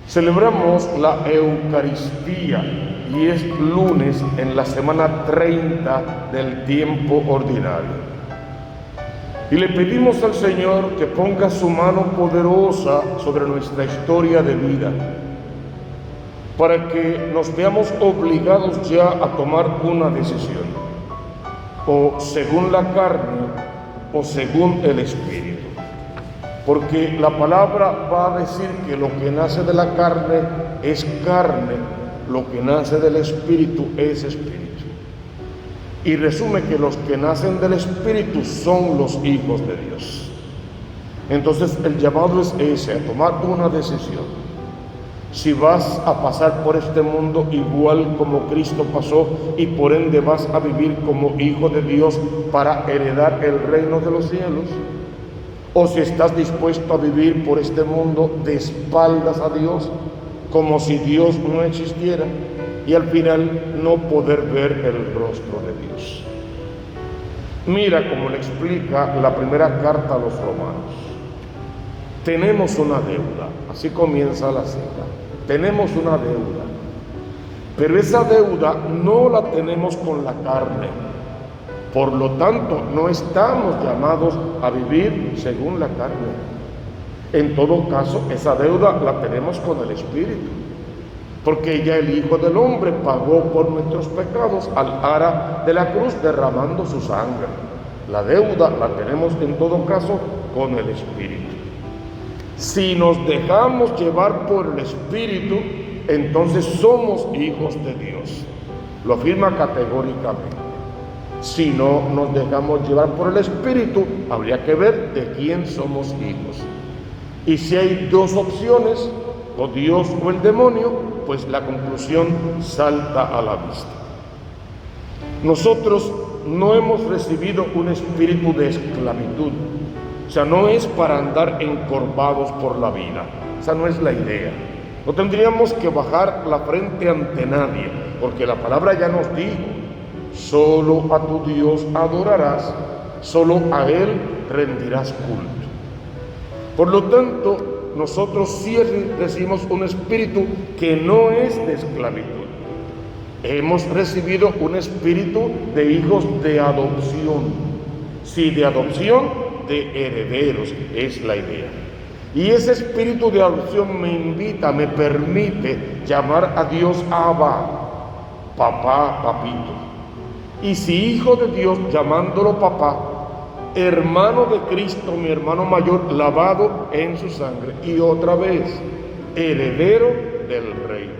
Celebramos la Eucaristía y es lunes en la semana 30 del tiempo ordinario. Y le pedimos al Señor que ponga su mano poderosa sobre nuestra historia de vida, para que nos veamos obligados ya a tomar una decisión, o según la carne o según el Espíritu. Porque la palabra va a decir que lo que nace de la carne es carne, lo que nace del Espíritu es Espíritu. Y resume que los que nacen del Espíritu son los hijos de Dios. Entonces el llamado es ese, a tomar una decisión. Si vas a pasar por este mundo igual como Cristo pasó y por ende vas a vivir como hijo de Dios para heredar el reino de los cielos, o si estás dispuesto a vivir por este mundo de espaldas a Dios, como si Dios no existiera, y al final no poder ver el rostro de Dios. Mira cómo le explica la primera carta a los romanos. Tenemos una deuda, así comienza la cita. Tenemos una deuda, pero esa deuda no la tenemos con la carne. Por lo tanto, no estamos llamados a vivir según la carne. En todo caso, esa deuda la tenemos con el Espíritu, porque ya el Hijo del Hombre pagó por nuestros pecados al ara de la cruz derramando su sangre. La deuda la tenemos en todo caso con el Espíritu. Si nos dejamos llevar por el Espíritu, entonces somos hijos de Dios. Lo afirma categóricamente. Si no nos dejamos llevar por el Espíritu, habría que ver de quién somos hijos. Y si hay dos opciones, o Dios o el demonio, pues la conclusión salta a la vista. Nosotros no hemos recibido un espíritu de esclavitud. O sea, no es para andar encorvados por la vida. Esa no es la idea. No tendríamos que bajar la frente ante nadie, porque la palabra ya nos dijo: solo a tu Dios adorarás, solo a Él rendirás culto. Por lo tanto, nosotros sí recibimos un espíritu que no es de esclavitud. Hemos recibido un espíritu de hijos de adopción. Sí, de adopción, de herederos, es la idea. Y ese espíritu de adopción me invita, me permite llamar a Dios Abba, papá, papito. Y si hijo de Dios, llamándolo papá, hermano de Cristo, mi hermano mayor, lavado en su sangre, y otra vez, heredero del reino.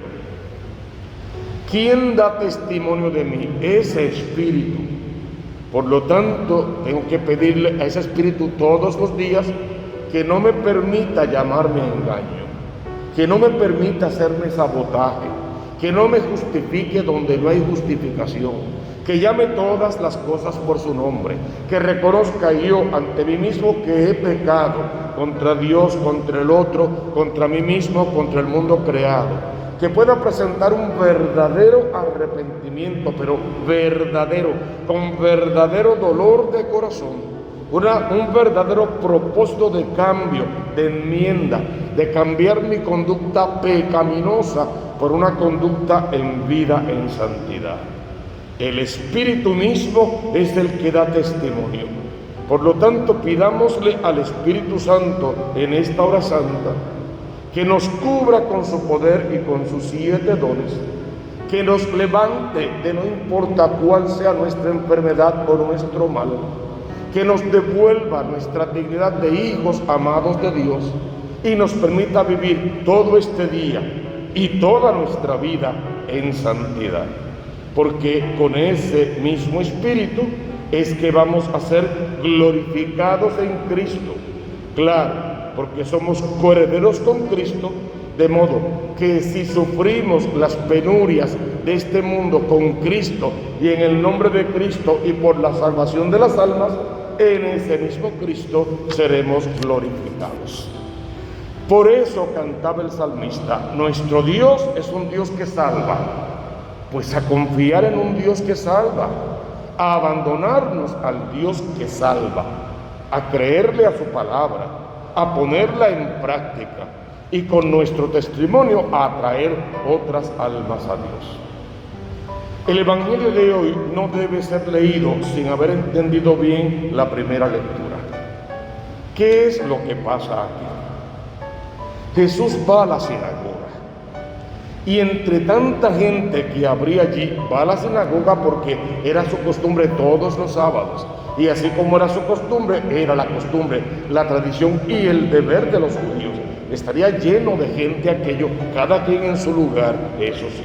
¿Quién da testimonio de mí? Ese espíritu. Por lo tanto, tengo que pedirle a ese espíritu todos los días que no me permita llamarme engaño, que no me permita hacerme sabotaje, que no me justifique donde no hay justificación, que llame todas las cosas por su nombre, que reconozca yo ante mí mismo que he pecado contra Dios, contra el otro, contra mí mismo, contra el mundo creado, que pueda presentar un verdadero arrepentimiento, pero verdadero, con verdadero dolor de corazón, un verdadero propósito de cambio, de enmienda, de cambiar mi conducta pecaminosa por una conducta en vida, en santidad. El Espíritu mismo es el que da testimonio. Por lo tanto, pidámosle al Espíritu Santo en esta hora santa que nos cubra con su poder y con sus 7 dones, que nos levante de no importa cuál sea nuestra enfermedad o nuestro mal, que nos devuelva nuestra dignidad de hijos amados de Dios y nos permita vivir todo este día y toda nuestra vida en santidad, porque con ese mismo Espíritu es que vamos a ser glorificados en Cristo. Claro, porque somos coherederos con Cristo, de modo que si sufrimos las penurias de este mundo con Cristo y en el nombre de Cristo y por la salvación de las almas, en ese mismo Cristo seremos glorificados. Por eso cantaba el salmista: nuestro Dios es un Dios que salva. Pues a confiar en un Dios que salva, a abandonarnos al Dios que salva, a creerle a su palabra, a ponerla en práctica, y con nuestro testimonio a atraer otras almas a Dios. El Evangelio de hoy no debe ser leído sin haber entendido bien la primera lectura. ¿Qué es lo que pasa aquí? Jesús va a la sinagoga y entre tanta gente que habría allí, va a la sinagoga porque era su costumbre todos los sábados. Y así como era su costumbre, era la costumbre, la tradición y el deber de los judíos. Estaría lleno de gente aquello, cada quien en su lugar, eso sí.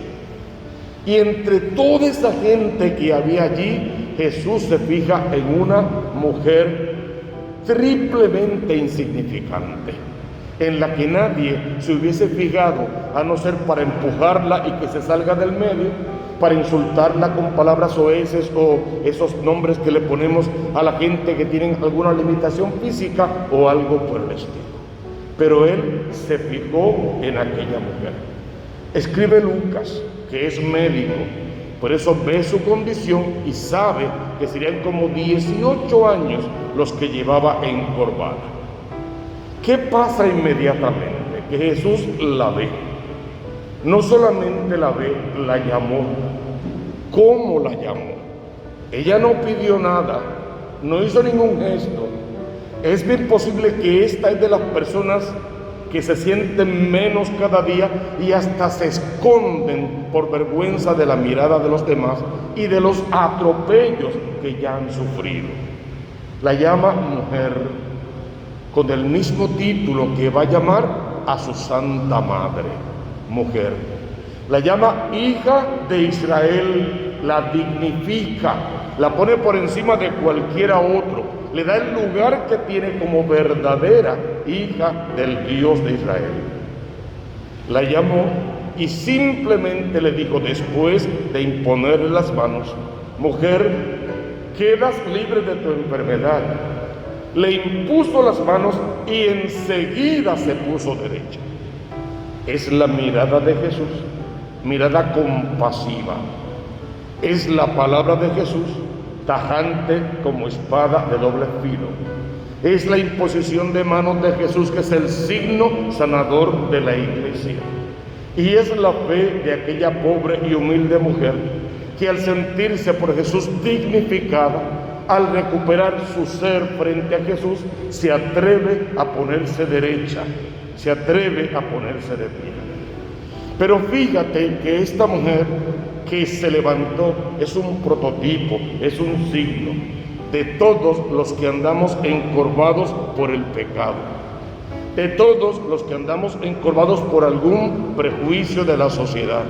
Y entre toda esa gente que había allí, Jesús se fija en una mujer triplemente insignificante, en la que nadie se hubiese fijado, a no ser para empujarla y que se salga del medio, para insultarla con palabras soeces o esos nombres que le ponemos a la gente que tienen alguna limitación física o algo por el estilo. Pero él se fijó en aquella mujer. Escribe Lucas, que es médico, por eso ve su condición y sabe que serían como 18 años los que llevaba encorvada. ¿Qué pasa inmediatamente? Que Jesús la ve. No solamente la ve, la llamó. ¿Cómo la llamó? Ella no pidió nada, no hizo ningún gesto. Es bien posible que esta es de las personas que se sienten menos cada día y hasta se esconden por vergüenza de la mirada de los demás y de los atropellos que ya han sufrido. La llama mujer con el mismo título que va a llamar a su santa madre, mujer. La llama hija de Israel, la dignifica, la pone por encima de cualquiera otro. Le da el lugar que tiene como verdadera hija del Dios de Israel. La llamó y simplemente le dijo, después de imponerle las manos, mujer, quedas libre de tu enfermedad. Le impuso las manos y enseguida se puso derecha. Es la mirada de Jesús, mirada compasiva. Es la palabra de Jesús, tajante como espada de doble filo. Es la imposición de manos de Jesús, que es el signo sanador de la iglesia. Y es la fe de aquella pobre y humilde mujer que al sentirse por Jesús dignificada, al recuperar su ser frente a Jesús, se atreve a ponerse derecha, se atreve a ponerse de pie. Pero fíjate que esta mujer que se levantó es un prototipo, es un signo de todos los que andamos encorvados por el pecado, de todos los que andamos encorvados por algún prejuicio de la sociedad,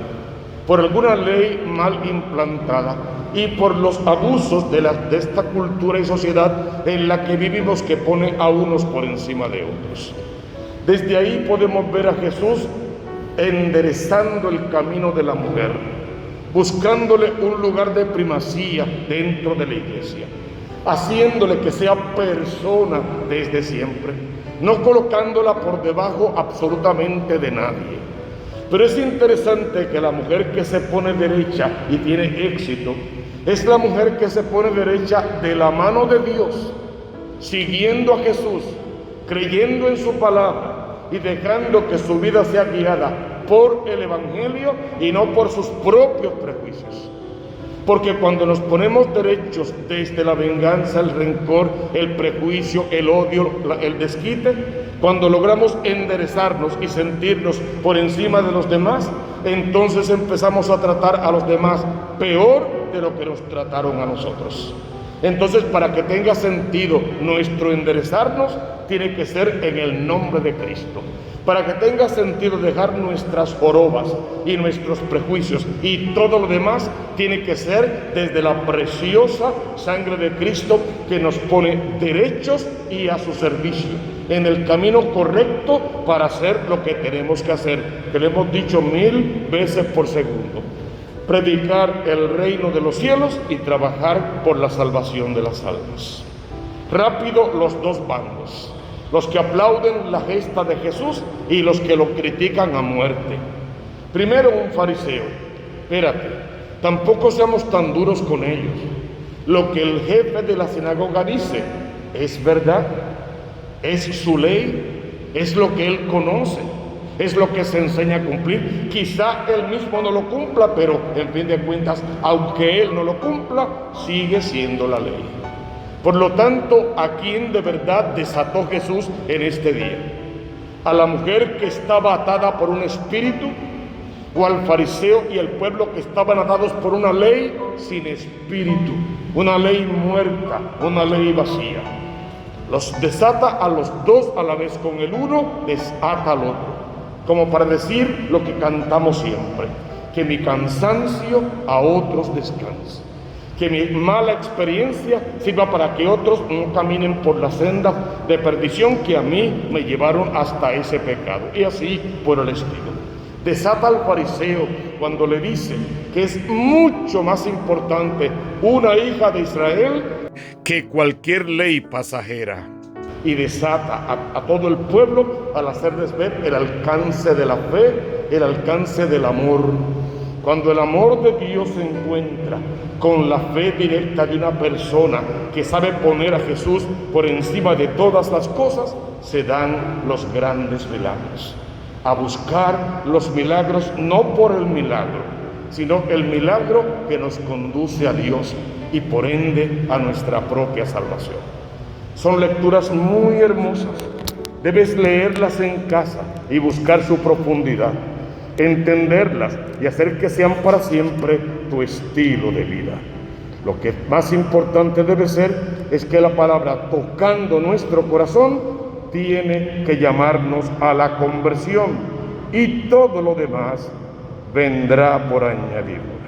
por alguna ley mal implantada y por los abusos de esta cultura y sociedad en la que vivimos, que pone a unos por encima de otros. Desde ahí podemos ver a Jesús enderezando el camino de la mujer, buscándole un lugar de primacía dentro de la iglesia, haciéndole que sea persona desde siempre, no colocándola por debajo absolutamente de nadie. Pero es interesante que la mujer que se pone derecha y tiene éxito es la mujer que se pone derecha de la mano de Dios, siguiendo a Jesús, creyendo en su palabra y dejando que su vida sea guiada por el Evangelio y no por sus propios prejuicios. Porque cuando nos ponemos derechos desde la venganza, el rencor, el prejuicio, el odio, el desquite, cuando logramos enderezarnos y sentirnos por encima de los demás, entonces empezamos a tratar a los demás peor de lo que nos trataron a nosotros. Entonces, para que tenga sentido nuestro enderezarnos, tiene que ser en el nombre de Cristo. Para que tenga sentido dejar nuestras jorobas y nuestros prejuicios y todo lo demás, tiene que ser desde la preciosa sangre de Cristo, que nos pone derechos y a su servicio, en el camino correcto para hacer lo que tenemos que hacer, que le hemos dicho 1000 veces por segundo: predicar el reino de los cielos y trabajar por la salvación de las almas. Rápido los dos bandos: los que aplauden la gesta de Jesús y los que lo critican a muerte. Primero, un fariseo: espérate, tampoco seamos tan duros con ellos. Lo que el jefe de la sinagoga dice es verdad, es su ley, es lo que él conoce. Es lo que se enseña a cumplir. Quizá él mismo no lo cumpla, pero en fin de cuentas, aunque él no lo cumpla, sigue siendo la ley. Por lo tanto, ¿a quién de verdad desató Jesús en este día? ¿A la mujer que estaba atada por un espíritu? ¿O al fariseo y el pueblo que estaban atados por una ley sin espíritu? Una ley muerta, una ley vacía. Los desata a los dos a la vez, con el uno desata al otro. Como para decir lo que cantamos siempre: que mi cansancio a otros descanse, que mi mala experiencia sirva para que otros no caminen por la senda de perdición que a mí me llevaron hasta ese pecado, y así por el estilo. Desata al fariseo cuando le dice que es mucho más importante una hija de Israel que cualquier ley pasajera. Y desata a todo el pueblo al hacerles ver el alcance de la fe, el alcance del amor. Cuando el amor de Dios se encuentra con la fe directa de una persona que sabe poner a Jesús por encima de todas las cosas, se dan los grandes milagros. A buscar los milagros no por el milagro, sino el milagro que nos conduce a Dios y por ende a nuestra propia salvación. Son lecturas muy hermosas. Debes leerlas en casa y buscar su profundidad, entenderlas y hacer que sean para siempre tu estilo de vida. Lo que más importante debe ser es que la palabra, tocando nuestro corazón, tiene que llamarnos a la conversión, y todo lo demás vendrá por añadidura.